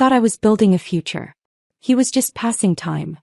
thought I was building a future. He was just passing time.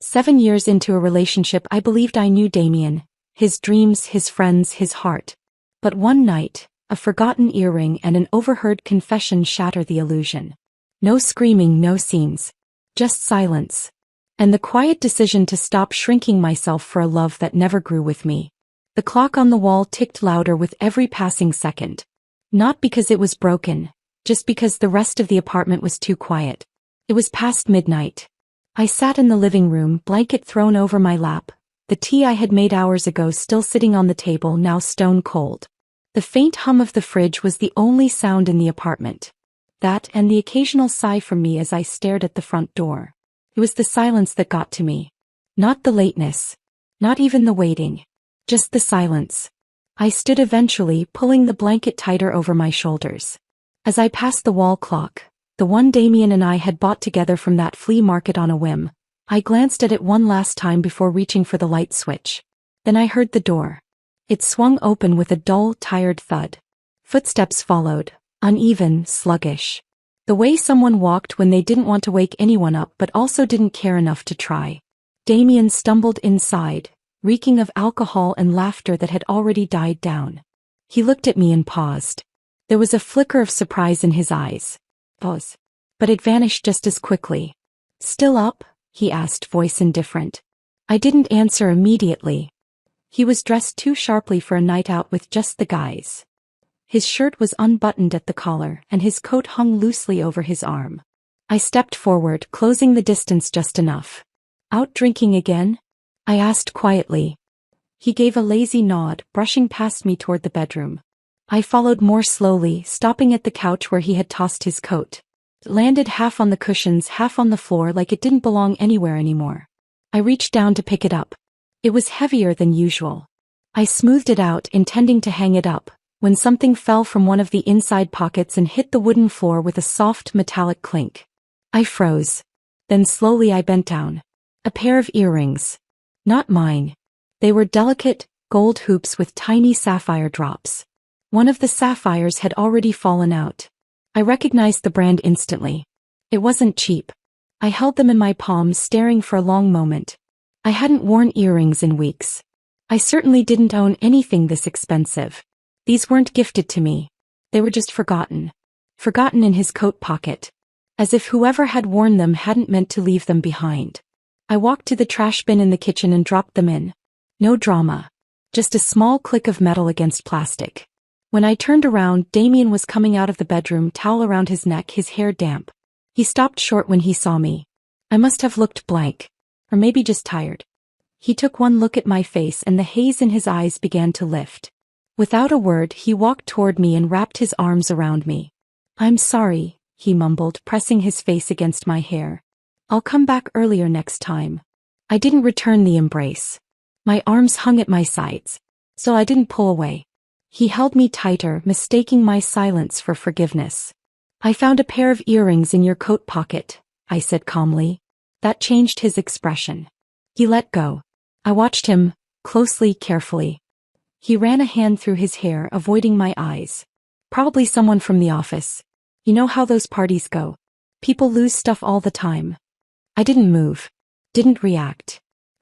7 years into a relationship, I believed I knew Damien, his dreams, his friends, his heart. But one night, a forgotten earring and an overheard confession shattered the illusion. No screaming, no scenes. Just silence. And the quiet decision to stop shrinking myself for a love that never grew with me. The clock on the wall ticked louder with every passing second. Not because it was broken, just because the rest of the apartment was too quiet. It was past midnight. I sat in the living room, blanket thrown over my lap, the tea I had made hours ago still sitting on the table, now stone cold. The faint hum of the fridge was the only sound in the apartment. That and the occasional sigh from me as I stared at the front door. It was the silence that got to me. Not the lateness. Not even the waiting. Just the silence. I stood eventually, pulling the blanket tighter over my shoulders. As I passed the wall clock, the one Damien and I had bought together from that flea market on a whim, I glanced at it one last time before reaching for the light switch. Then I heard the door. It swung open with a dull, tired thud. Footsteps followed, uneven, sluggish. The way someone walked when they didn't want to wake anyone up but also didn't care enough to try. Damien stumbled inside, reeking of alcohol and laughter that had already died down. He looked at me and paused. There was a flicker of surprise in his eyes. Pause. But it vanished just as quickly. "Still up?" he asked, voice indifferent. I didn't answer immediately. He was dressed too sharply for a night out with just the guys. His shirt was unbuttoned at the collar and his coat hung loosely over his arm. I stepped forward, closing the distance just enough. "Out drinking again?" I asked quietly. He gave a lazy nod, brushing past me toward the bedroom. I followed more slowly, stopping at the couch where he had tossed his coat. It landed half on the cushions, half on the floor, like it didn't belong anywhere anymore. I reached down to pick it up. It was heavier than usual. I smoothed it out, intending to hang it up, when something fell from one of the inside pockets and hit the wooden floor with a soft metallic clink. I froze. Then slowly I bent down. A pair of earrings. Not mine. They were delicate, gold hoops with tiny sapphire drops. One of the sapphires had already fallen out. I recognized the brand instantly. It wasn't cheap. I held them in my palms, staring for a long moment. I hadn't worn earrings in weeks. I certainly didn't own anything this expensive. These weren't gifted to me. They were just forgotten. Forgotten in his coat pocket. As if whoever had worn them hadn't meant to leave them behind. I walked to the trash bin in the kitchen and dropped them in. No drama. Just a small click of metal against plastic. When I turned around, Damien was coming out of the bedroom, towel around his neck, his hair damp. He stopped short when he saw me. I must have looked blank. Or maybe just tired. He took one look at my face and the haze in his eyes began to lift. Without a word, he walked toward me and wrapped his arms around me. "I'm sorry," he mumbled, pressing his face against my hair. "I'll come back earlier next time." I didn't return the embrace. My arms hung at my sides, so I didn't pull away. He held me tighter, mistaking my silence for forgiveness. "I found a pair of earrings in your coat pocket," I said calmly. That changed his expression. He let go. I watched him, closely, carefully. He ran a hand through his hair, avoiding my eyes. "Probably someone from the office. You know how those parties go. People lose stuff all the time." I didn't move. Didn't react.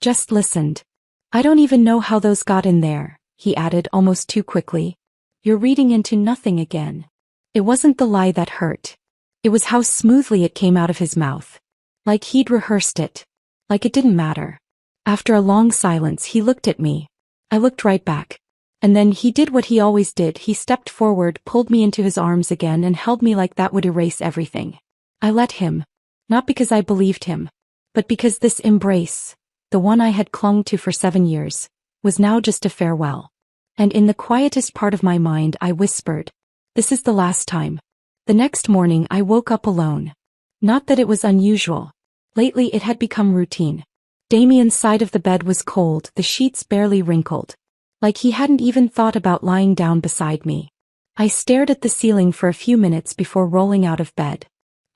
Just listened. "I don't even know how those got in there," he added almost too quickly. "You're reading into nothing again." It wasn't the lie that hurt. It was how smoothly it came out of his mouth. Like he'd rehearsed it. Like it didn't matter. After a long silence, he looked at me. I looked right back. And then he did what he always did. He stepped forward, pulled me into his arms again and held me like that would erase everything. I let him. Not because I believed him. But because this embrace, the one I had clung to for 7 years, was now just a farewell. And in the quietest part of my mind I whispered, "This is the last time." The next morning I woke up alone. Not that it was unusual. Lately it had become routine. Damien's side of the bed was cold, the sheets barely wrinkled. Like he hadn't even thought about lying down beside me. I stared at the ceiling for a few minutes before rolling out of bed.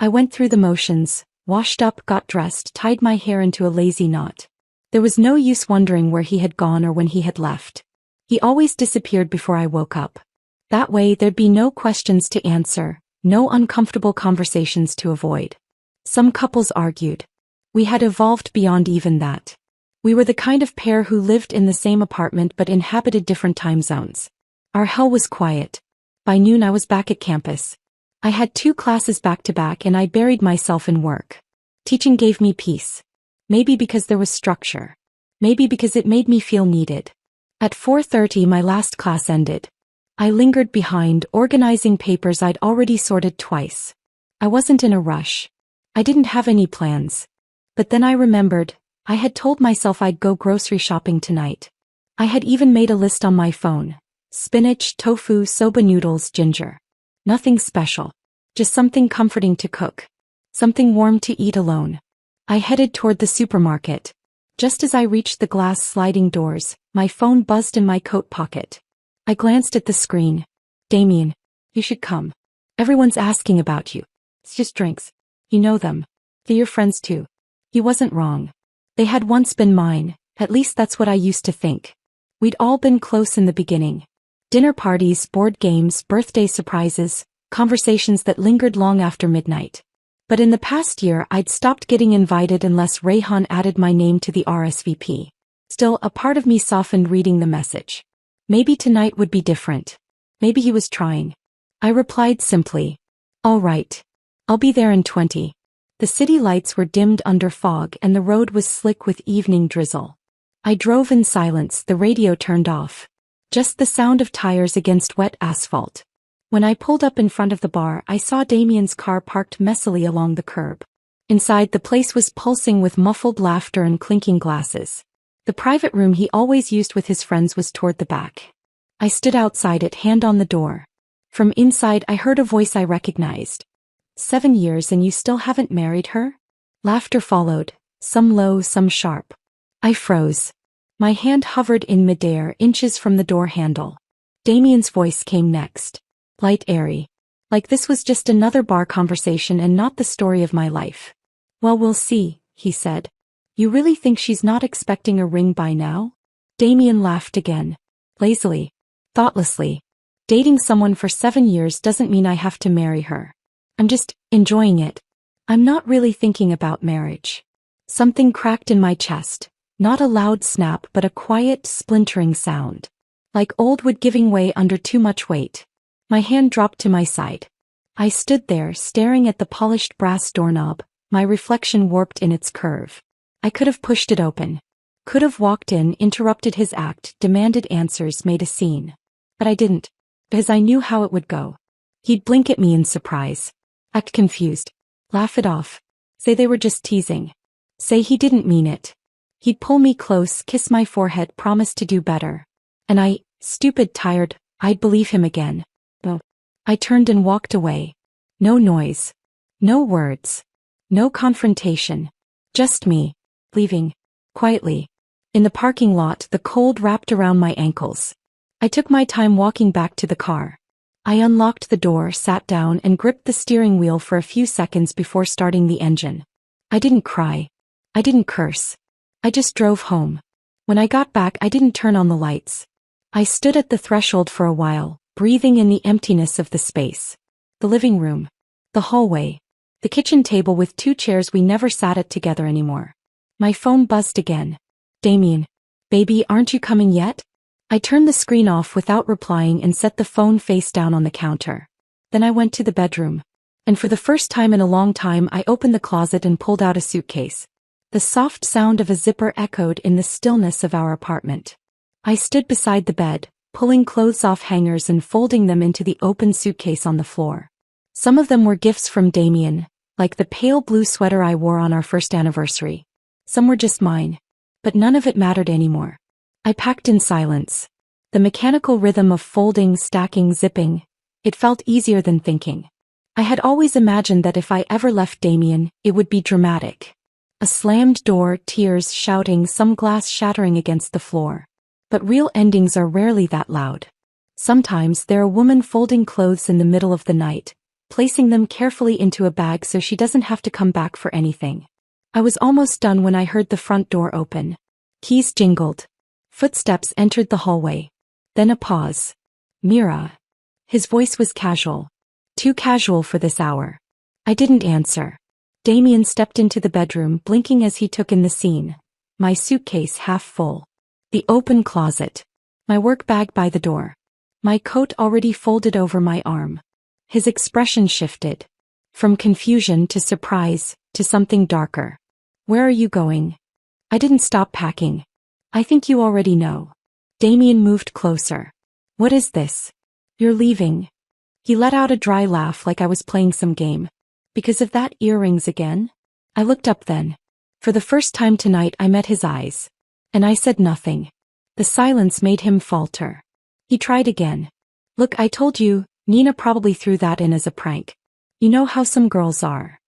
I went through the motions, washed up, got dressed, tied my hair into a lazy knot. There was no use wondering where he had gone or when he had left. He always disappeared before I woke up. That way there'd be no questions to answer, no uncomfortable conversations to avoid. Some couples argued. We had evolved beyond even that. We were the kind of pair who lived in the same apartment but inhabited different time zones. Our hell was quiet. By noon I was back at campus. I had 2 classes back to back and I buried myself in work. Teaching gave me peace. Maybe because there was structure. Maybe because it made me feel needed. At 4:30 my last class ended. I lingered behind, organizing papers I'd already sorted twice. I wasn't in a rush. I didn't have any plans. But then I remembered, I had told myself I'd go grocery shopping tonight. I had even made a list on my phone. Spinach, tofu, soba noodles, ginger. Nothing special. Just something comforting to cook. Something warm to eat alone. I headed toward the supermarket. Just as I reached the glass sliding doors, my phone buzzed in my coat pocket. I glanced at the screen. Damien, you should come. Everyone's asking about you. It's just drinks. You know them. They're your friends too. He wasn't wrong. They had once been mine, at least that's what I used to think. We'd all been close in the beginning. Dinner parties, board games, birthday surprises, conversations that lingered long after midnight. But in the past year I'd stopped getting invited unless Rayhan added my name to the RSVP. Still, a part of me softened reading the message. Maybe tonight would be different. Maybe he was trying. I replied simply. All right. I'll be there in 20. The city lights were dimmed under fog and the road was slick with evening drizzle. I drove in silence, the radio turned off. Just the sound of tires against wet asphalt. When I pulled up in front of the bar, I saw Damien's car parked messily along the curb. Inside, the place was pulsing with muffled laughter and clinking glasses. The private room he always used with his friends was toward the back. I stood outside it, hand on the door. From inside, I heard a voice I recognized. 7 years and you still haven't married her? Laughter followed, some low, some sharp. I froze. My hand hovered in midair, inches from the door handle. Damien's voice came next. Light, airy. Like this was just another bar conversation and not the story of my life. Well, we'll see, he said. You really think she's not expecting a ring by now? Damien laughed again. Lazily. Thoughtlessly. Dating someone for 7 years doesn't mean I have to marry her. I'm just enjoying it. I'm not really thinking about marriage. Something cracked in my chest. Not a loud snap but a quiet, splintering sound. Like old wood giving way under too much weight. My hand dropped to my side. I stood there, staring at the polished brass doorknob, my reflection warped in its curve. I could have pushed it open. Could have walked in, interrupted his act, demanded answers, made a scene. But I didn't. Because I knew how it would go. He'd blink at me in surprise. Act confused. Laugh it off. Say they were just teasing. Say he didn't mean it. He'd pull me close, kiss my forehead, promise to do better. And I, stupid, tired, I'd believe him again. But I turned and walked away. No noise. No words. No confrontation. Just me. Leaving. Quietly. In the parking lot, the cold wrapped around my ankles. I took my time walking back to the car. I unlocked the door, sat down, and gripped the steering wheel for a few seconds before starting the engine. I didn't cry. I didn't curse. I just drove home. When I got back, I didn't turn on the lights. I stood at the threshold for a while, breathing in the emptiness of the space. The living room. The hallway. The kitchen table with 2 chairs we never sat at together anymore. My phone buzzed again. Damien. Baby, aren't you coming yet? I turned the screen off without replying and set the phone face down on the counter. Then I went to the bedroom. And for the first time in a long time I opened the closet and pulled out a suitcase. The soft sound of a zipper echoed in the stillness of our apartment. I stood beside the bed, pulling clothes off hangers and folding them into the open suitcase on the floor. Some of them were gifts from Damien, like the pale blue sweater I wore on our first anniversary. Some were just mine. But none of it mattered anymore. I packed in silence. The mechanical rhythm of folding, stacking, zipping, it felt easier than thinking. I had always imagined that if I ever left Damien, it would be dramatic. A slammed door, tears, shouting, some glass shattering against the floor. But real endings are rarely that loud. Sometimes they're a woman folding clothes in the middle of the night, placing them carefully into a bag so she doesn't have to come back for anything. I was almost done when I heard the front door open. Keys jingled. Footsteps entered the hallway. Then a pause. Mira. His voice was casual. Too casual for this hour. I didn't answer. Damien stepped into the bedroom, blinking as he took in the scene. My suitcase half full. The open closet. My work bag by the door. My coat already folded over my arm. His expression shifted. From confusion to surprise, to something darker. Where are you going? I didn't stop packing. I think you already know. Damien moved closer. What is this? You're leaving. He let out a dry laugh like I was playing some game. Because of that, earrings again? I looked up then. For the first time tonight I met his eyes. And I said nothing. The silence made him falter. He tried again. Look, I told you, Nina probably threw that in as a prank. You know how some girls are.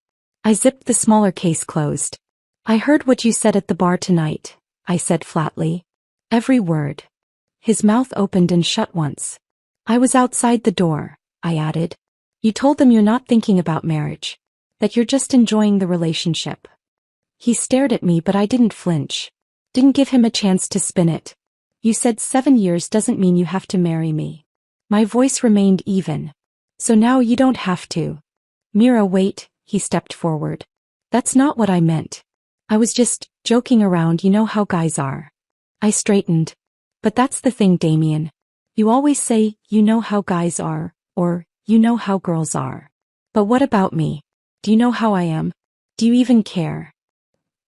I zipped the smaller case closed. I heard what you said at the bar tonight, I said flatly. Every word. His mouth opened and shut once. I was outside the door, I added. You told them you're not thinking about marriage. That you're just enjoying the relationship. He stared at me but I didn't flinch. Didn't give him a chance to spin it. You said 7 years doesn't mean you have to marry me. My voice remained even. So now you don't have to. Mira, wait, he stepped forward. That's not what I meant. I was just joking around, you know how guys are. I straightened. But that's the thing, Damien. You always say, you know how guys are, or, you know how girls are. But what about me? Do you know how I am? Do you even care?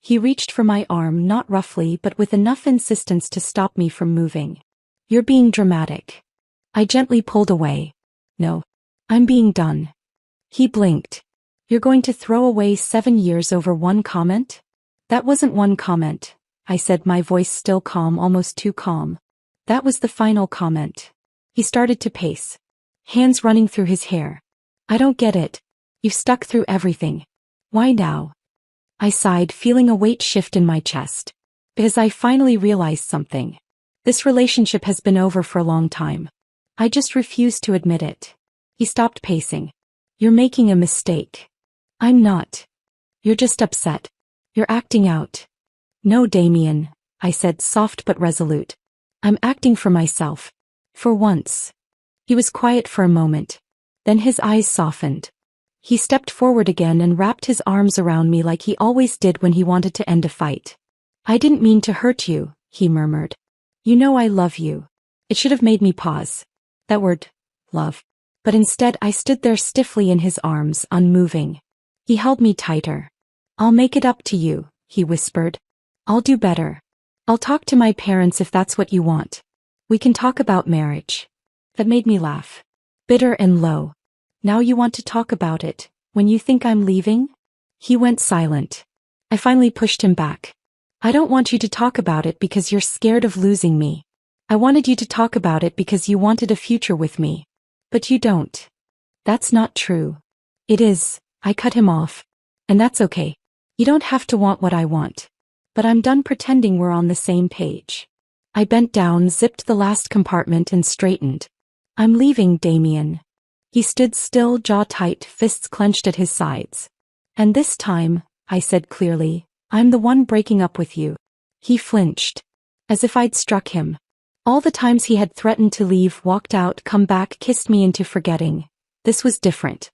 He reached for my arm, not roughly but with enough insistence to stop me from moving. You're being dramatic. I gently pulled away. No. I'm being done. He blinked. You're going to throw away 7 years over one comment? That wasn't one comment, I said, my voice still calm, almost too calm. That was the final comment. He started to pace. Hands running through his hair. I don't get it. You've stuck through everything. Why now? I sighed, feeling a weight shift in my chest. Because I finally realized something. This relationship has been over for a long time. I just refuse to admit it. He stopped pacing. You're making a mistake. I'm not. You're just upset. You're acting out. No, Damien, I said, soft but resolute. I'm acting for myself. For once. He was quiet for a moment. Then his eyes softened. He stepped forward again and wrapped his arms around me like he always did when he wanted to end a fight. I didn't mean to hurt you, he murmured. You know I love you. It should have made me pause. That word, love. But instead I stood there stiffly in his arms, unmoving. He held me tighter. I'll make it up to you, he whispered. I'll do better. I'll talk to my parents if that's what you want. We can talk about marriage. That made me laugh. Bitter and low. Now you want to talk about it, when you think I'm leaving? He went silent. I finally pushed him back. I don't want you to talk about it because you're scared of losing me. I wanted you to talk about it because you wanted a future with me. But you don't. That's not true. It is, I cut him off. And that's okay. You don't have to want what I want. But I'm done pretending we're on the same page. I bent down, zipped the last compartment and straightened. I'm leaving, Damien. He stood still, jaw tight, fists clenched at his sides. And this time, I said clearly, I'm the one breaking up with you. He flinched. As if I'd struck him. All the times he had threatened to leave, walked out, come back, kissed me into forgetting. This was different.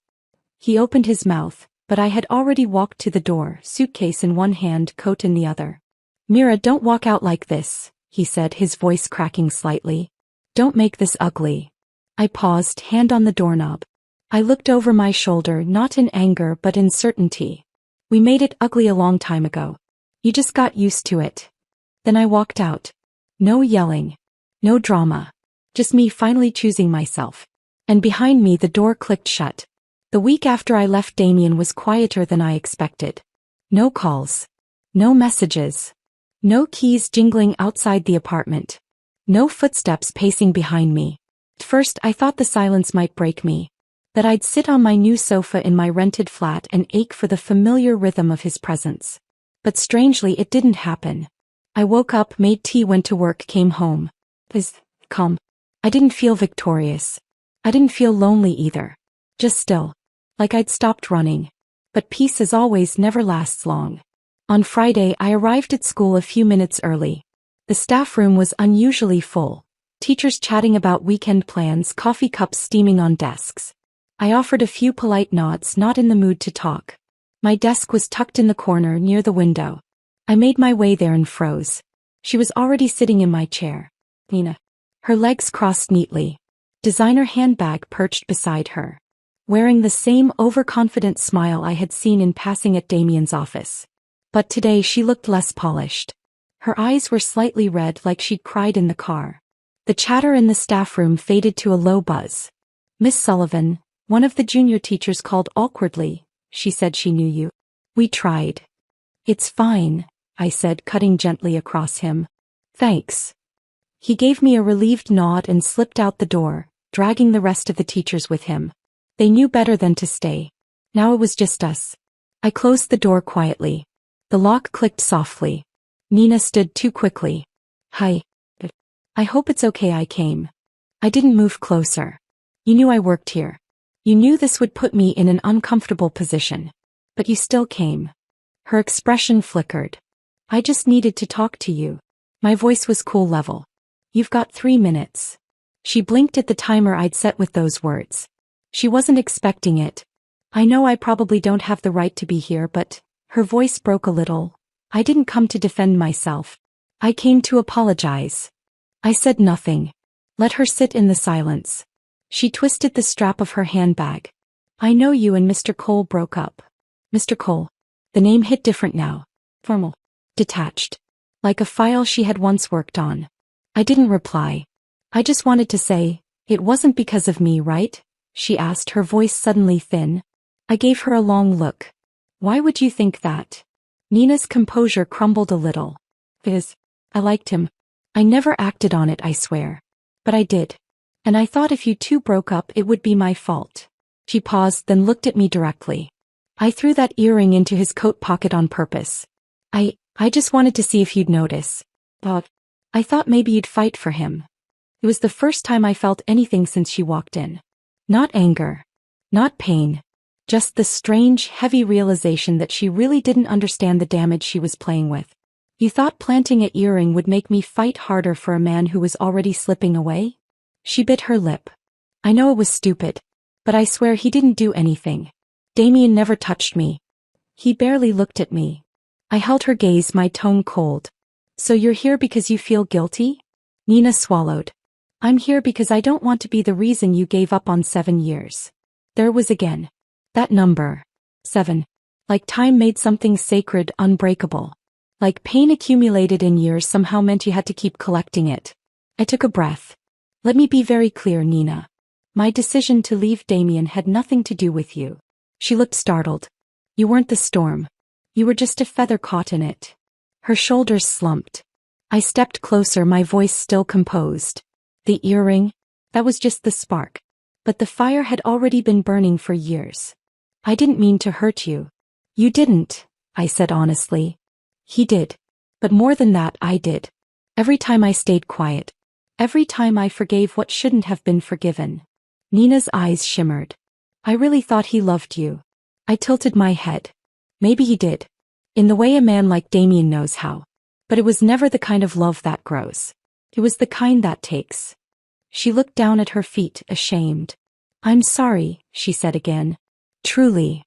He opened his mouth, but I had already walked to the door, suitcase in one hand, coat in the other. Mira, don't walk out like this, he said, his voice cracking slightly. Don't make this ugly. I paused, hand on the doorknob. I looked over my shoulder, not in anger but in certainty. We made it ugly a long time ago. You just got used to it. Then I walked out. No yelling. No drama. Just me finally choosing myself. And behind me the door clicked shut. The week after I left, Damien was quieter than I expected. No calls. No messages. No keys jingling outside the apartment. No footsteps pacing behind me. At first I thought the silence might break me. That I'd sit on my new sofa in my rented flat and ache for the familiar rhythm of his presence. But strangely it didn't happen. I woke up, made tea, went to work, came home. Calm. I didn't feel victorious. I didn't feel lonely either. Just still. Like I'd stopped running. But peace, as always, never lasts long. On Friday I arrived at school a few minutes early. The staff room was unusually full. Teachers chatting about weekend plans, coffee cups steaming on desks. I offered a few polite nods, not in the mood to talk. My desk was tucked in the corner near the window. I made my way there and froze. She was already sitting in my chair. Nina. Her legs crossed neatly. Designer handbag perched beside her. Wearing the same overconfident smile I had seen in passing at Damien's office. But today she looked less polished. Her eyes were slightly red like she'd cried in the car. The chatter in the staff room faded to a low buzz. Miss Sullivan, one of the junior teachers, called awkwardly. She said she knew you. We tried. It's fine, I said, cutting gently across him. Thanks. He gave me a relieved nod and slipped out the door, dragging the rest of the teachers with him. They knew better than to stay. Now it was just us. I closed the door quietly. The lock clicked softly. Nina stood too quickly. Hi. I hope it's okay I came. I didn't move closer. You knew I worked here. You knew this would put me in an uncomfortable position. But you still came. Her expression flickered. I just needed to talk to you. My voice was cool level. You've got 3 minutes. She blinked at the timer I'd set with those words. She wasn't expecting it. I know I probably don't have the right to be here, but her voice broke a little. I didn't come to defend myself. I came to apologize. I said nothing. Let her sit in the silence. She twisted the strap of her handbag. I know you and Mr. Cole broke up. Mr. Cole. The name hit different now. Formal. Detached. Like a file she had once worked on. I didn't reply. I just wanted to say, it wasn't because of me, right? She asked, her voice suddenly thin. I gave her a long look. Why would you think that? Nina's composure crumbled a little. I liked him. I never acted on it, I swear. But I did. And I thought if you two broke up it would be my fault. She paused, then looked at me directly. I threw that earring into his coat pocket on purpose. I just wanted to see if you'd notice. But I thought maybe you'd fight for him. It was the first time I felt anything since she walked in. Not anger. Not pain. Just the strange, heavy realization that she really didn't understand the damage she was playing with. You thought planting an earring would make me fight harder for a man who was already slipping away? She bit her lip. I know it was stupid. But I swear he didn't do anything. Damien never touched me. He barely looked at me. I held her gaze, my tone cold. So you're here because you feel guilty? Nina swallowed. I'm here because I don't want to be the reason you gave up on 7 years. There was again. That number. 7. Like time made something sacred unbreakable. Like pain accumulated in years somehow meant you had to keep collecting it. I took a breath. Let me be very clear, Nina. My decision to leave Damien had nothing to do with you. She looked startled. You weren't the storm. You were just a feather caught in it. Her shoulders slumped. I stepped closer, my voice still composed. The earring? That was just the spark. But the fire had already been burning for years. I didn't mean to hurt you. You didn't, I said honestly. He did. But more than that, I did. Every time I stayed quiet. Every time I forgave what shouldn't have been forgiven. Nina's eyes shimmered. I really thought he loved you. I tilted my head. Maybe he did. In the way a man like Damien knows how. But it was never the kind of love that grows. It was the kind that takes. She looked down at her feet, ashamed. I'm sorry, she said again. Truly.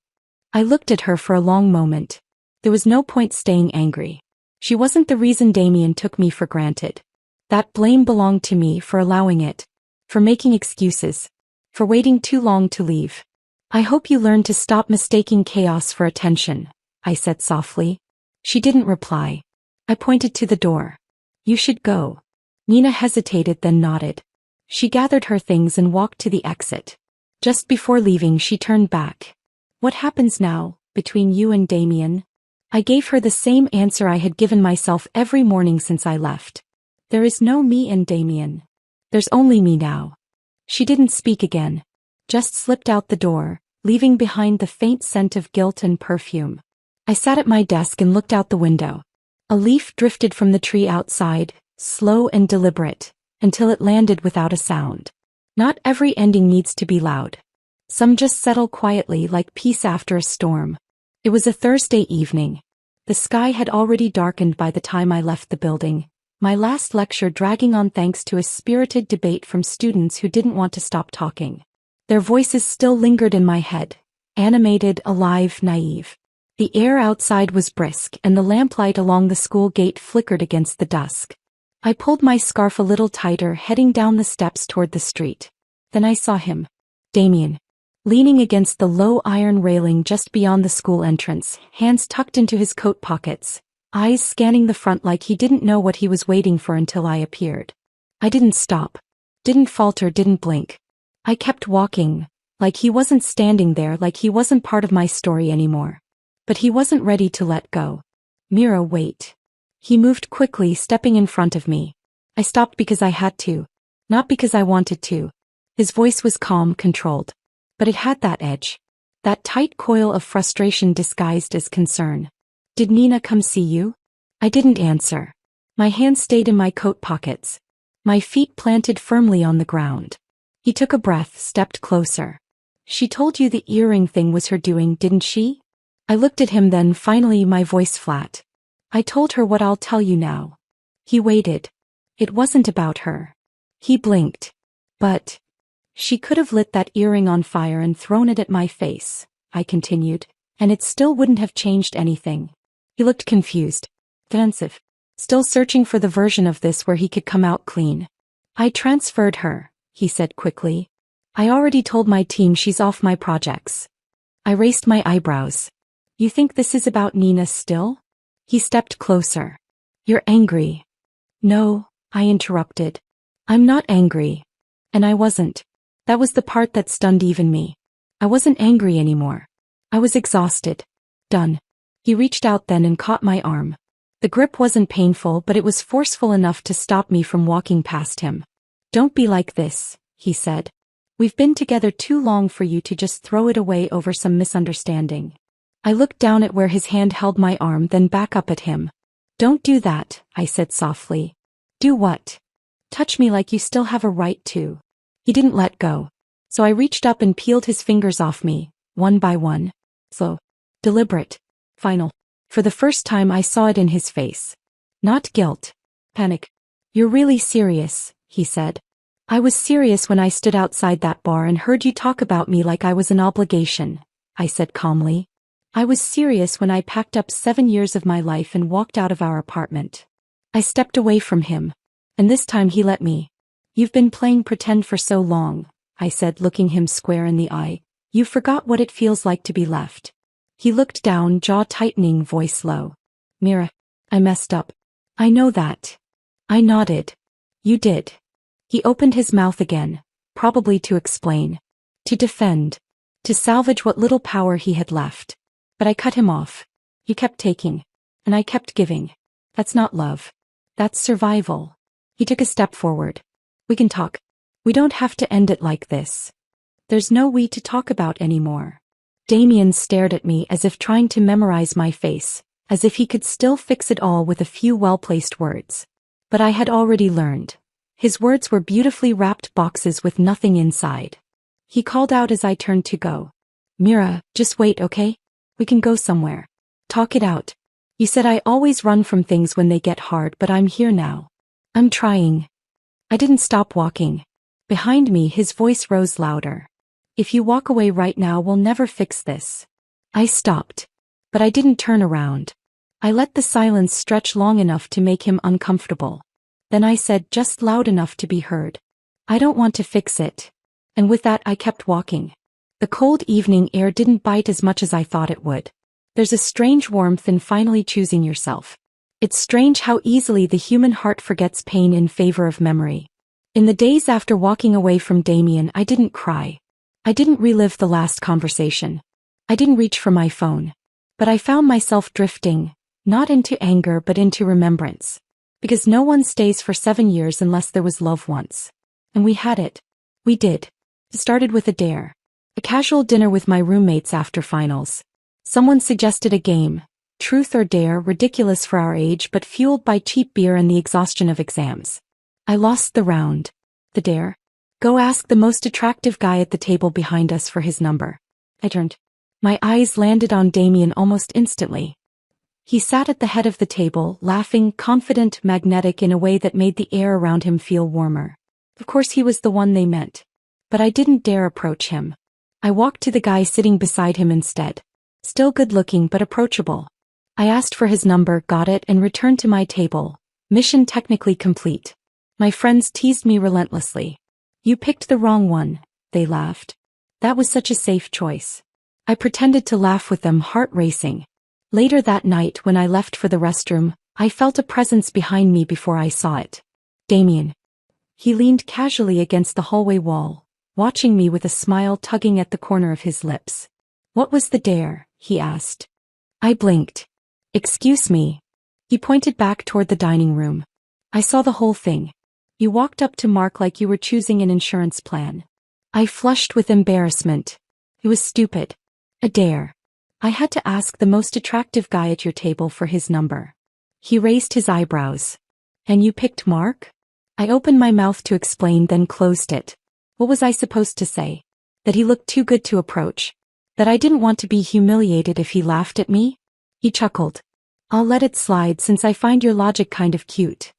I looked at her for a long moment. There was no point staying angry. She wasn't the reason Damien took me for granted. That blame belonged to me for allowing it. For making excuses. For waiting too long to leave. I hope you learn to stop mistaking chaos for attention, I said softly. She didn't reply. I pointed to the door. You should go. Nina hesitated, then nodded. She gathered her things and walked to the exit. Just before leaving, she turned back. What happens now, between you and Damien? I gave her the same answer I had given myself every morning since I left. There is no me and Damien. There's only me now. She didn't speak again. Just slipped out the door, leaving behind the faint scent of guilt and perfume. I sat at my desk and looked out the window. A leaf drifted from the tree outside, slow and deliberate, until it landed without a sound. Not every ending needs to be loud. Some just settle quietly like peace after a storm. It was a Thursday evening. The sky had already darkened by the time I left the building, my last lecture dragging on thanks to a spirited debate from students who didn't want to stop talking. Their voices still lingered in my head, animated, alive, naive. The air outside was brisk and the lamplight along the school gate flickered against the dusk. I pulled my scarf a little tighter, heading down the steps toward the street. Then I saw him. Damien. Leaning against the low iron railing just beyond the school entrance, hands tucked into his coat pockets, eyes scanning the front like he didn't know what he was waiting for until I appeared. I didn't stop. Didn't falter, didn't blink. I kept walking, like he wasn't standing there, like he wasn't part of my story anymore. But he wasn't ready to let go. Mira, wait. He moved quickly, stepping in front of me. I stopped because I had to. Not because I wanted to. His voice was calm, controlled. But it had that edge. That tight coil of frustration disguised as concern. Did Nina come see you? I didn't answer. My hands stayed in my coat pockets. My feet planted firmly on the ground. He took a breath, stepped closer. She told you the earring thing was her doing, didn't she? I looked at him, then finally my voice flat. I told her what I'll tell you now. He waited. It wasn't about her. He blinked. But she could have lit that earring on fire and thrown it at my face, I continued, and it still wouldn't have changed anything. He looked confused, defensive, still searching for the version of this where he could come out clean. I transferred her, he said quickly. I already told my team she's off my projects. I raised my eyebrows. You think this is about Nina still? He stepped closer. You're angry. No, I interrupted. I'm not angry. And I wasn't. That was the part that stunned even me. I wasn't angry anymore. I was exhausted. Done. He reached out then and caught my arm. The grip wasn't painful, but it was forceful enough to stop me from walking past him. Don't be like this, he said. We've been together too long for you to just throw it away over some misunderstanding. I looked down at where his hand held my arm, then back up at him. Don't do that, I said softly. Do what? Touch me like you still have a right to. He didn't let go. So I reached up and peeled his fingers off me, one by one. Slow. Deliberate. Final. For the first time I saw it in his face. Not guilt. Panic. You're really serious, he said. I was serious when I stood outside that bar and heard you talk about me like I was an obligation, I said calmly. I was serious when I packed up 7 years of my life and walked out of our apartment. I stepped away from him. And this time he let me. You've been playing pretend for so long, I said, looking him square in the eye. You forgot what it feels like to be left. He looked down, jaw tightening, voice low. Mira, I messed up. I know that. I nodded. You did. He opened his mouth again, probably to explain. To defend. To salvage what little power he had left. But I cut him off. You kept taking. And I kept giving. That's not love. That's survival. He took a step forward. We can talk. We don't have to end it like this. There's no we to talk about anymore. Damien stared at me as if trying to memorize my face, as if he could still fix it all with a few well-placed words. But I had already learned. His words were beautifully wrapped boxes with nothing inside. He called out as I turned to go. Mira, just wait, okay? We can go somewhere. Talk it out. You said I always run from things when they get hard, but I'm here now. I'm trying. I didn't stop walking. Behind me, his voice rose louder. If you walk away right now, we'll never fix this. I stopped. But I didn't turn around. I let the silence stretch long enough to make him uncomfortable. Then I said, just loud enough to be heard. I don't want to fix it. And with that I kept walking. The cold evening air didn't bite as much as I thought it would. There's a strange warmth in finally choosing yourself. It's strange how easily the human heart forgets pain in favor of memory. In the days after walking away from Damien, I didn't cry. I didn't relive the last conversation. I didn't reach for my phone. But I found myself drifting, not into anger but into remembrance. Because no one stays for 7 years unless there was love once. And we had it. We did. It started with a dare. A casual dinner with my roommates after finals. Someone suggested a game, truth or dare, ridiculous for our age but fueled by cheap beer and the exhaustion of exams. I lost the round. The dare? Go ask the most attractive guy at the table behind us for his number. I turned. My eyes landed on Damien almost instantly. He sat at the head of the table, laughing, confident, magnetic in a way that made the air around him feel warmer. Of course he was the one they meant. But I didn't dare approach him. I walked to the guy sitting beside him instead. Still good-looking but approachable. I asked for his number, got it, and returned to my table. Mission technically complete. My friends teased me relentlessly. You picked the wrong one, they laughed. That was such a safe choice. I pretended to laugh with them, heart racing. Later that night when I left for the restroom, I felt a presence behind me before I saw it. Damien. He leaned casually against the hallway wall, watching me with a smile tugging at the corner of his lips. What was the dare? He asked. I blinked. Excuse me. He pointed back toward the dining room. I saw the whole thing. You walked up to Mark like you were choosing an insurance plan. I flushed with embarrassment. It was stupid. A dare. I had to ask the most attractive guy at your table for his number. He raised his eyebrows. And you picked Mark? I opened my mouth to explain, then closed it. What was I supposed to say? That he looked too good to approach? That I didn't want to be humiliated if he laughed at me? He chuckled. I'll let it slide since I find your logic kind of cute.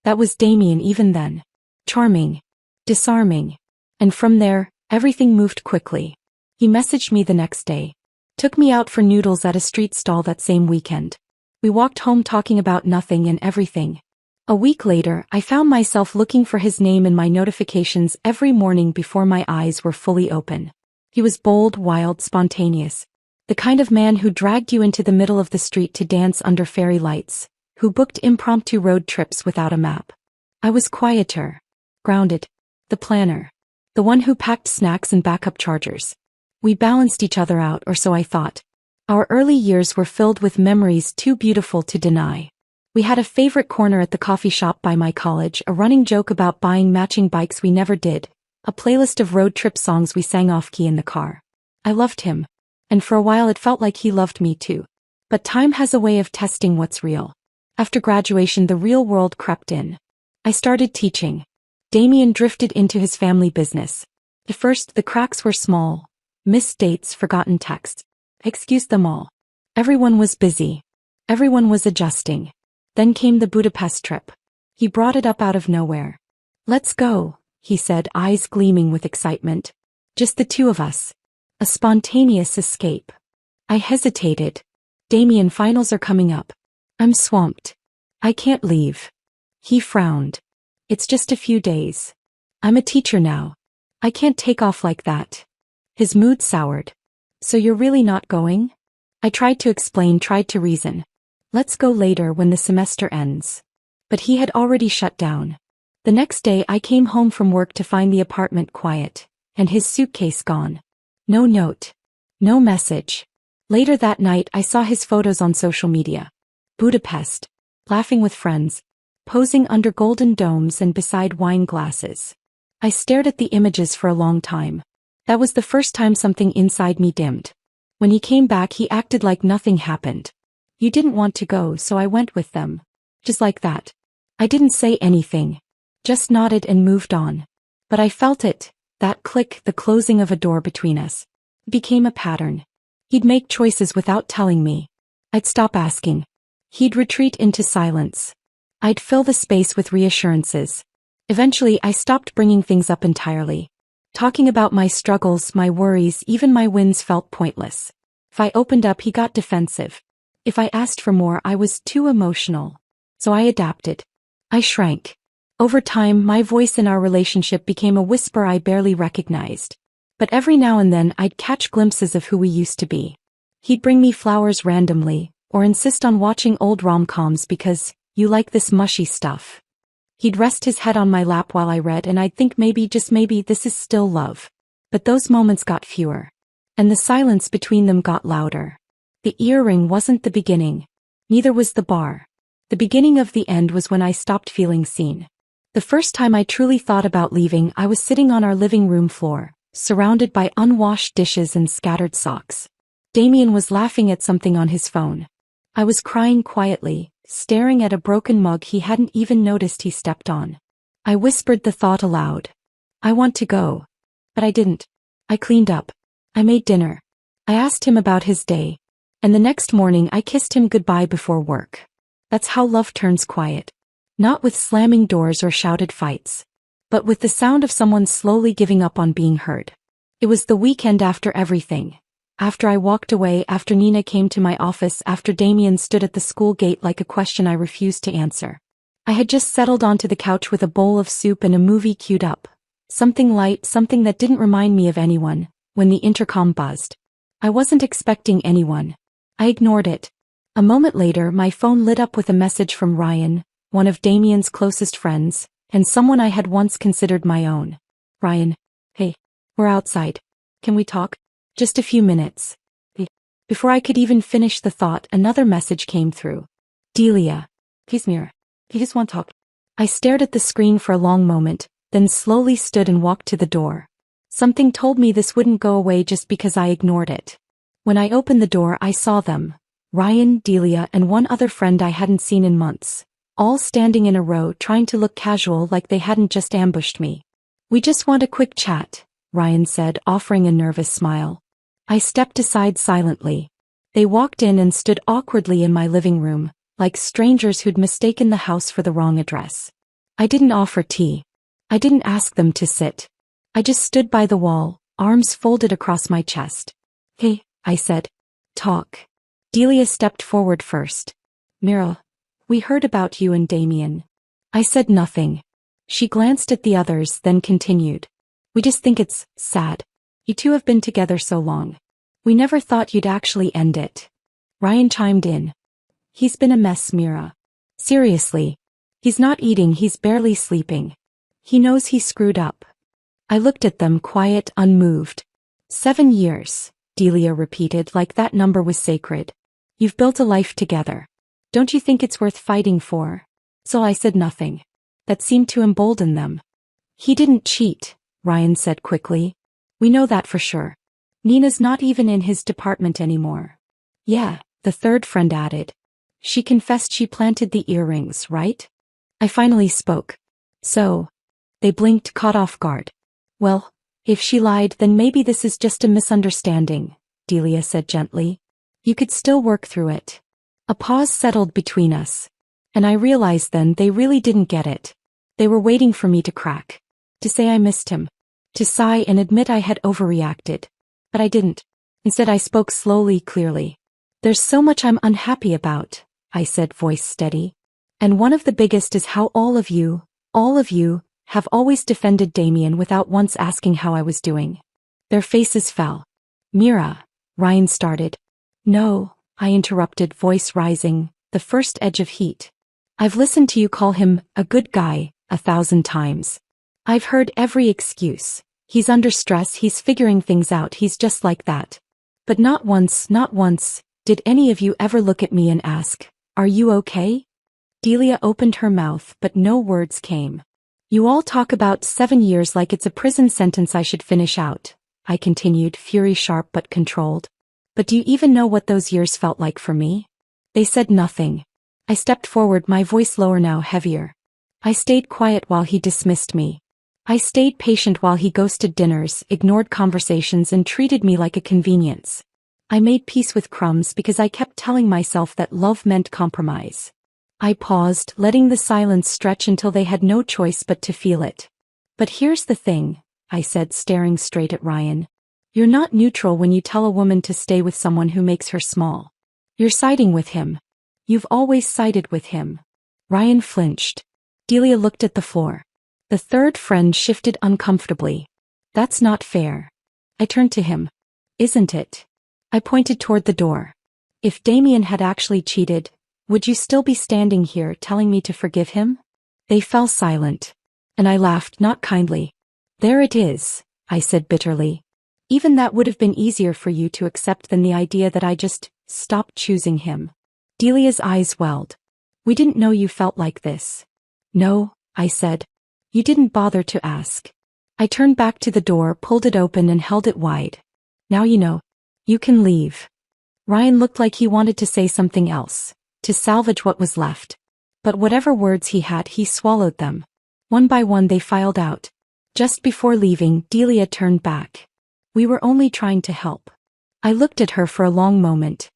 That was Damien even then. Charming. Disarming. And from there, everything moved quickly. He messaged me the next day. Took me out for noodles at a street stall that same weekend. We walked home talking about nothing and everything. A week later, I found myself looking for his name in my notifications every morning before my eyes were fully open. He was bold, wild, spontaneous. The kind of man who dragged you into the middle of the street to dance under fairy lights, who booked impromptu road trips without a map. I was quieter. Grounded. The planner. The one who packed snacks and backup chargers. We balanced each other out, or so I thought. Our early years were filled with memories too beautiful to deny. We had a favorite corner at the coffee shop by my college, a running joke about buying matching bikes we never did, a playlist of road trip songs we sang off-key in the car. I loved him. And for a while it felt like he loved me too. But time has a way of testing what's real. After graduation, the real world crept in. I started teaching. Damien drifted into his family business. At first, the cracks were small. Missed dates, forgotten texts. Excuse them all. Everyone was busy. Everyone was adjusting. Then came the Budapest trip. He brought it up out of nowhere. Let's go, he said, eyes gleaming with excitement. Just the two of us. A spontaneous escape. I hesitated. Damien, finals are coming up. I'm swamped. I can't leave. He frowned. It's just a few days. I'm a teacher now. I can't take off like that. His mood soured. So you're really not going? I tried to explain, tried to reason. Let's go later when the semester ends. But he had already shut down. The next day I came home from work to find the apartment quiet, and his suitcase gone. No note. No message. Later that night I saw his photos on social media. Budapest. Laughing with friends. Posing under golden domes and beside wine glasses. I stared at the images for a long time. That was the first time something inside me dimmed. When he came back he acted like nothing happened. You didn't want to go, so I went with them. Just like that. I didn't say anything. Just nodded and moved on. But I felt it, that click, the closing of a door between us. It became a pattern. He'd make choices without telling me. I'd stop asking. He'd retreat into silence. I'd fill the space with reassurances. Eventually I stopped bringing things up entirely. Talking about my struggles, my worries, even my wins felt pointless. If I opened up he got defensive. If I asked for more I was too emotional. So I adapted. I shrank. Over time my voice in our relationship became a whisper I barely recognized. But every now and then I'd catch glimpses of who we used to be. He'd bring me flowers randomly, or insist on watching old rom-coms because, you like this mushy stuff. He'd rest his head on my lap while I read and I'd think maybe, just maybe, this is still love. But those moments got fewer. And the silence between them got louder. The earring wasn't the beginning. Neither was the bar. The beginning of the end was when I stopped feeling seen. The first time I truly thought about leaving I was sitting on our living room floor, surrounded by unwashed dishes and scattered socks. Damien was laughing at something on his phone. I was crying quietly, staring at a broken mug he hadn't even noticed he stepped on. I whispered the thought aloud. I want to go. But I didn't. I cleaned up. I made dinner. I asked him about his day. And the next morning I kissed him goodbye before work. That's how love turns quiet. Not with slamming doors or shouted fights. But with the sound of someone slowly giving up on being heard. It was the weekend after everything. After I walked away, after Nina came to my office, after Damien stood at the school gate like a question I refused to answer. I had just settled onto the couch with a bowl of soup and a movie queued up. Something light, something that didn't remind me of anyone, when the intercom buzzed. I wasn't expecting anyone. I ignored it. A moment later, my phone lit up with a message from Ryan, one of Damien's closest friends, and someone I had once considered my own. Ryan. Hey. We're outside. Can we talk? Just a few minutes. Before I could even finish the thought, another message came through. Delia. Please, Mira. He just want to talk. I stared at the screen for a long moment, then slowly stood and walked to the door. Something told me this wouldn't go away just because I ignored it. When I opened the door, I saw them. Ryan, Delia, and one other friend I hadn't seen in months. All standing in a row trying to look casual like they hadn't just ambushed me. We just want a quick chat, Ryan said, offering a nervous smile. I stepped aside silently. They walked in and stood awkwardly in my living room, like strangers who'd mistaken the house for the wrong address. I didn't offer tea. I didn't ask them to sit. I just stood by the wall, arms folded across my chest. Hey, I said. Talk. Delia stepped forward first. Mira, we heard about you and Damien. I said nothing. She glanced at the others, then continued. We just think it's sad. You two have been together so long. We never thought you'd actually end it. Ryan chimed in. He's been a mess, Mira. Seriously. He's not eating, he's barely sleeping. He knows he screwed up. I looked at them, quiet, unmoved. 7 years, Delia repeated like that number was sacred. You've built a life together. Don't you think it's worth fighting for? So I said nothing. That seemed to embolden them. He didn't cheat, Ryan said quickly. We know that for sure. Nina's not even in his department anymore. Yeah, the third friend added. She confessed she planted the earrings, right? I finally spoke. So. They blinked, caught off guard. Well, if she lied, then maybe this is just a misunderstanding, Delia said gently. You could still work through it. A pause settled between us. And I realized then they really didn't get it. They were waiting for me to crack. To say I missed him. To sigh and admit I had overreacted. But I didn't. Instead I spoke slowly, clearly. There's so much I'm unhappy about, I said, voice steady. And one of the biggest is how all of you, have always defended Damien without once asking how I was doing. Their faces fell. Mira, Ryan started. No, I interrupted, voice rising, the first edge of heat. I've listened to you call him a good guy 1,000 times. I've heard every excuse. He's under stress, he's figuring things out, he's just like that. But not once, did any of you ever look at me and ask, are you okay? Delia opened her mouth, but no words came. You all talk about 7 years like it's a prison sentence I should finish out, I continued, fury sharp but controlled. But do you even know what those years felt like for me? They said nothing. I stepped forward, my voice lower now, heavier. I stayed quiet while he dismissed me. I stayed patient while he ghosted dinners, ignored conversations, and treated me like a convenience. I made peace with crumbs because I kept telling myself that love meant compromise. I paused, letting the silence stretch until they had no choice but to feel it. But here's the thing, I said, staring straight at Ryan. You're not neutral when you tell a woman to stay with someone who makes her small. You're siding with him. You've always sided with him. Ryan flinched. Delia looked at the floor. The third friend shifted uncomfortably. That's not fair. I turned to him. Isn't it? I pointed toward the door. If Damien had actually cheated, would you still be standing here telling me to forgive him? They fell silent. And I laughed, not kindly. There it is, I said bitterly. Even that would have been easier for you to accept than the idea that I just stopped choosing him. Delia's eyes welled. We didn't know you felt like this. No, I said. You didn't bother to ask. I turned back to the door, pulled it open and held it wide. Now you know. You can leave. Ryan looked like he wanted to say something else, to salvage what was left. But whatever words he had, he swallowed them. One by one they filed out. Just before leaving, Delia turned back. We were only trying to help. I looked at her for a long moment.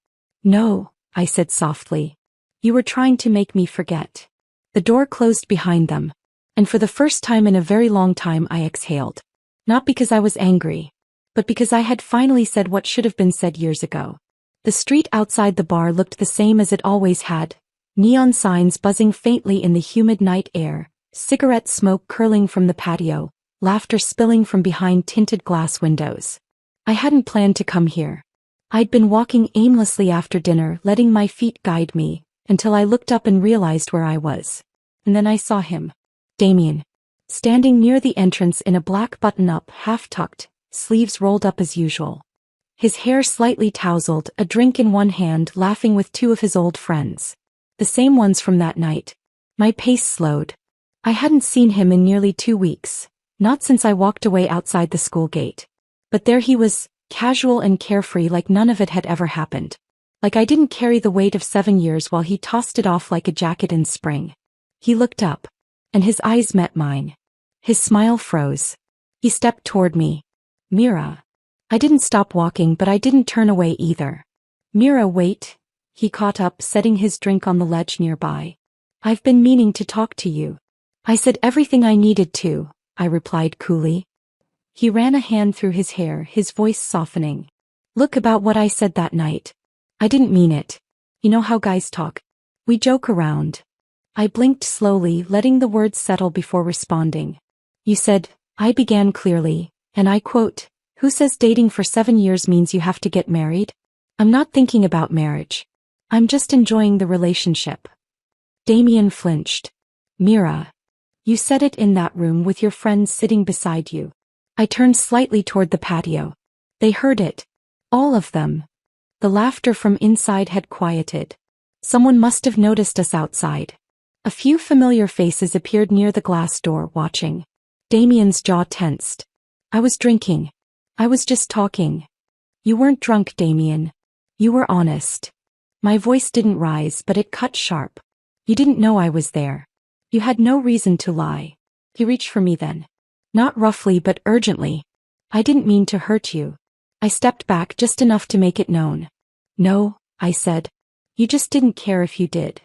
No, I said softly. You were trying to make me forget. The door closed behind them. And for the first time in a very long time I exhaled. Not because I was angry, but because I had finally said what should have been said years ago. The street outside the bar looked the same as it always had, neon signs buzzing faintly in the humid night air, cigarette smoke curling from the patio, laughter spilling from behind tinted glass windows. I hadn't planned to come here. I'd been walking aimlessly after dinner, letting my feet guide me, until I looked up and realized where I was. And then I saw him. Damien. Standing near the entrance in a black button-up, half-tucked, sleeves rolled up as usual. His hair slightly tousled, a drink in one hand, laughing with two of his old friends. The same ones from that night. My pace slowed. I hadn't seen him in nearly 2 weeks, not since I walked away outside the school gate. But there he was, casual and carefree, like none of it had ever happened. Like I didn't carry the weight of 7 years while he tossed it off like a jacket in spring. He looked up, and his eyes met mine. His smile froze. He stepped toward me. Mira. I didn't stop walking, but I didn't turn away either. Mira, wait. He caught up, setting his drink on the ledge nearby. I've been meaning to talk to you. I said everything I needed to, I replied coolly. He ran a hand through his hair, his voice softening. Look, about what I said that night. I didn't mean it. You know how guys talk. We joke around. I blinked slowly, letting the words settle before responding. You said, I began clearly, and I quote, who says dating for 7 years means you have to get married? I'm not thinking about marriage. I'm just enjoying the relationship. Damien flinched. Mira. You said it in that room with your friends sitting beside you. I turned slightly toward the patio. They heard it. All of them. The laughter from inside had quieted. Someone must have noticed us outside. A few familiar faces appeared near the glass door, watching. Damien's jaw tensed. I was drinking. I was just talking. You weren't drunk, Damien. You were honest. My voice didn't rise, but it cut sharp. You didn't know I was there. You had no reason to lie. He reached for me then. Not roughly, but urgently. I didn't mean to hurt you. I stepped back just enough to make it known. No, I said. You just didn't care if you did.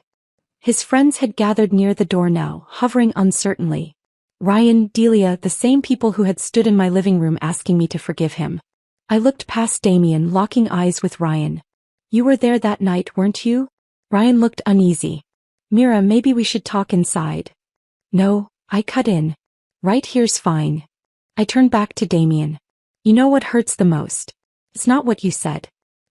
His friends had gathered near the door now, hovering uncertainly. Ryan, Delia, the same people who had stood in my living room asking me to forgive him. I looked past Damien, locking eyes with Ryan. You were there that night, weren't you? Ryan looked uneasy. Mira, maybe we should talk inside. No, I cut in. Right here's fine. I turned back to Damien. You know what hurts the most? It's not what you said.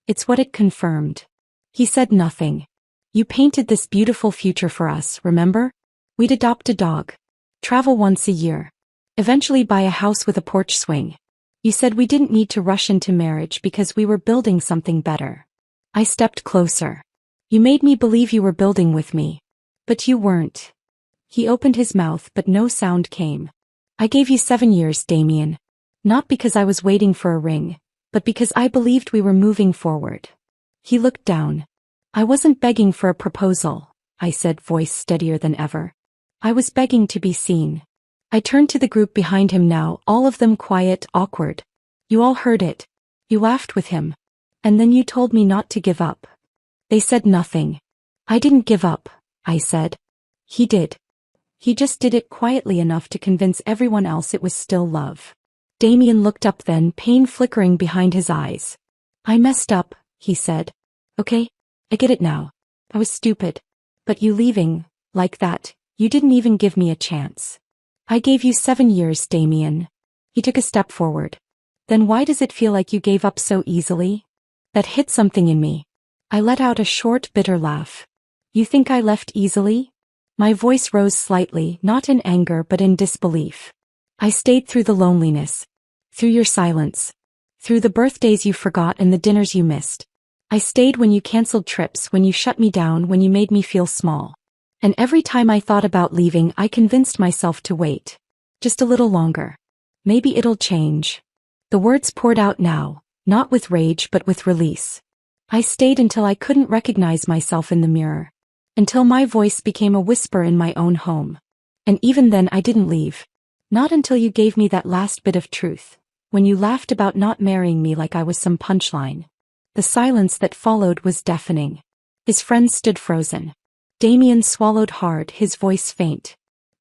It's what it confirmed. He said nothing. You painted this beautiful future for us, remember? We'd adopt a dog. Travel once a year. Eventually buy a house with a porch swing. You said we didn't need to rush into marriage because we were building something better. I stepped closer. You made me believe you were building with me. But you weren't. He opened his mouth, but no sound came. I gave you 7 years, Damien. Not because I was waiting for a ring, but because I believed we were moving forward. He looked down. I wasn't begging for a proposal, I said, voice steadier than ever. I was begging to be seen. I turned to the group behind him now, all of them quiet, awkward. You all heard it. You laughed with him. And then you told me not to give up. They said nothing. I didn't give up, I said. He did. He just did it quietly enough to convince everyone else it was still love. Damien looked up then, pain flickering behind his eyes. I messed up, he said. Okay, I get it now. I was stupid. But you leaving, like that, you didn't even give me a chance. I gave you 7 years, Damien. He took a step forward. Then why does it feel like you gave up so easily? That hit something in me. I let out a short, bitter laugh. You think I left easily? My voice rose slightly, not in anger but in disbelief. I stayed through the loneliness. Through your silence. Through the birthdays you forgot and the dinners you missed. I stayed when you canceled trips, when you shut me down, when you made me feel small. And every time I thought about leaving, I convinced myself to wait. Just a little longer. Maybe it'll change. The words poured out now, not with rage but with release. I stayed until I couldn't recognize myself in the mirror. Until my voice became a whisper in my own home. And even then I didn't leave. Not until you gave me that last bit of truth. When you laughed about not marrying me like I was some punchline. The silence that followed was deafening. His friends stood frozen. Damien swallowed hard, his voice faint.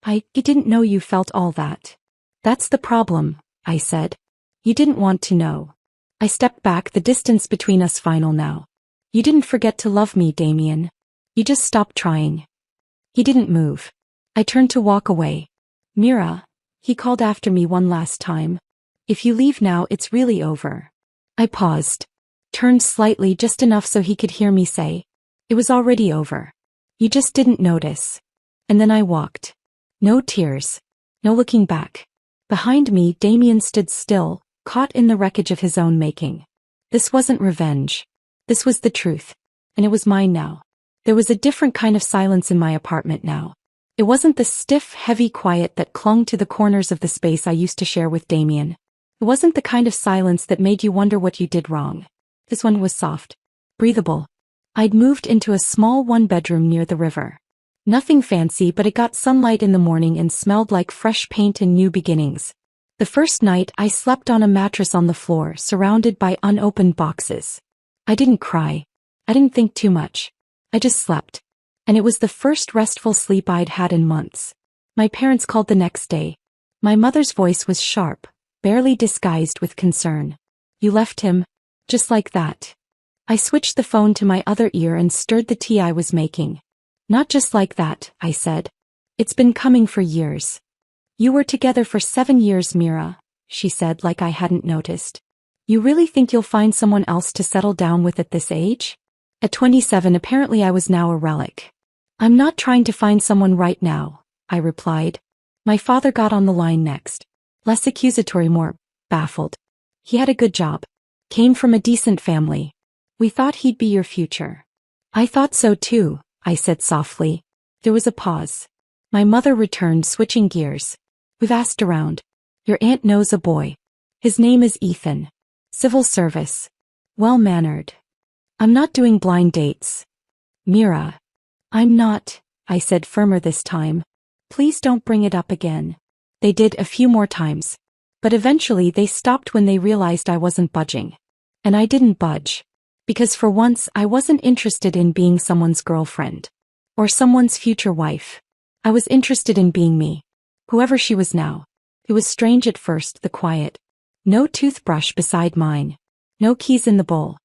I didn't know you felt all that. That's the problem, I said. You didn't want to know. I stepped back, the distance between us final now. You didn't forget to love me, Damien. You just stopped trying. He didn't move. I turned to walk away. Mira, he called after me one last time. If you leave now, it's really over. I paused. Turned slightly, just enough so he could hear me say, it was already over. You just didn't notice. And then I walked. No tears. No looking back. Behind me, Damien stood still, caught in the wreckage of his own making. This wasn't revenge. This was the truth. And it was mine now. There was a different kind of silence in my apartment now. It wasn't the stiff, heavy quiet that clung to the corners of the space I used to share with Damien. It wasn't the kind of silence that made you wonder what you did wrong. This one was soft. Breathable. I'd moved into a small one-bedroom near the river. Nothing fancy, but it got sunlight in the morning and smelled like fresh paint and new beginnings. The first night, I slept on a mattress on the floor, surrounded by unopened boxes. I didn't cry. I didn't think too much. I just slept. And it was the first restful sleep I'd had in months. My parents called the next day. My mother's voice was sharp, barely disguised with concern. You left him? Just like that. I switched the phone to my other ear and stirred the tea I was making. Not just like that, I said. It's been coming for years. You were together for 7 years, Mira, she said like I hadn't noticed. You really think you'll find someone else to settle down with at this age? At 27, apparently I was now a relic. I'm not trying to find someone right now, I replied. My father got on the line next. Less accusatory, more baffled. He had a good job. Came from a decent family. We thought he'd be your future. I thought so too, I said softly. There was a pause. My mother returned, switching gears. We've asked around. Your aunt knows a boy. His name is Ethan. Civil service. Well-mannered. I'm not doing blind dates. Mira. I'm not, I said firmer this time. Please don't bring it up again. They did a few more times. But eventually they stopped when they realized I wasn't budging. And I didn't budge. Because for once I wasn't interested in being someone's girlfriend. Or someone's future wife. I was interested in being me. Whoever she was now. It was strange at first, the quiet. No toothbrush beside mine. No keys in the bowl.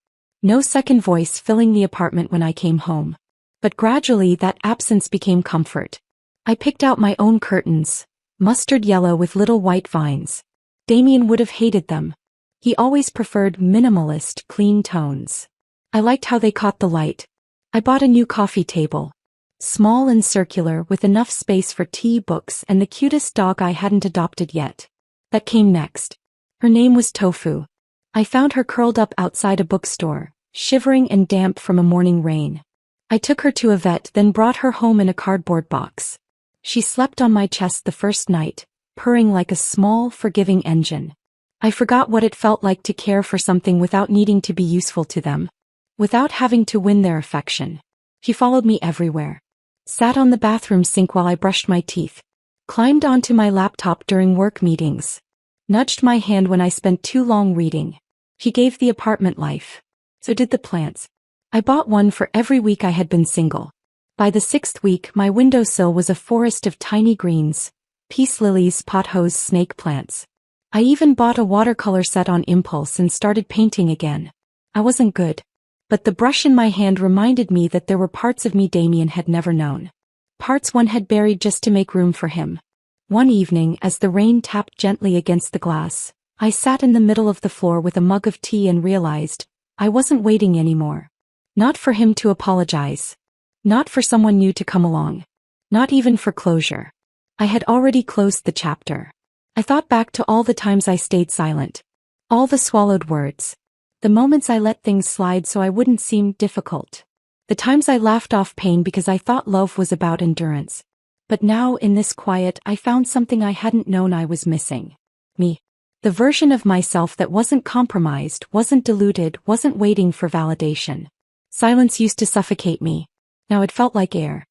No second voice filling the apartment when I came home. But gradually that absence became comfort. I picked out my own curtains. Mustard yellow with little white vines. Damien would have hated them. He always preferred minimalist, clean tones. I liked how they caught the light. I bought a new coffee table. Small and circular with enough space for tea, books, and the cutest dog I hadn't adopted yet. That came next. Her name was Tofu. I found her curled up outside a bookstore, shivering and damp from a morning rain. I took her to a vet, then brought her home in a cardboard box. She slept on my chest the first night, purring like a small, forgiving engine. I forgot what it felt like to care for something without needing to be useful to them. Without having to win their affection. She followed me everywhere. Sat on the bathroom sink while I brushed my teeth. Climbed onto my laptop during work meetings. Nudged my hand when I spent too long reading. She gave the apartment life. So did the plants. I bought one for every week I had been single. By the 6th week, my windowsill was a forest of tiny greens. Peace lilies, pothos, snake plants. I even bought a watercolor set on impulse and started painting again. I wasn't good. But the brush in my hand reminded me that there were parts of me Damien had never known. Parts one had buried just to make room for him. One evening, as the rain tapped gently against the glass, I sat in the middle of the floor with a mug of tea and realized I wasn't waiting anymore. Not for him to apologize. Not for someone new to come along. Not even for closure. I had already closed the chapter. I thought back to all the times I stayed silent. All the swallowed words. The moments I let things slide so I wouldn't seem difficult. The times I laughed off pain because I thought love was about endurance. But now, in this quiet, I found something I hadn't known I was missing. Me. The version of myself that wasn't compromised, wasn't diluted, wasn't waiting for validation. Silence used to suffocate me. Now it felt like air.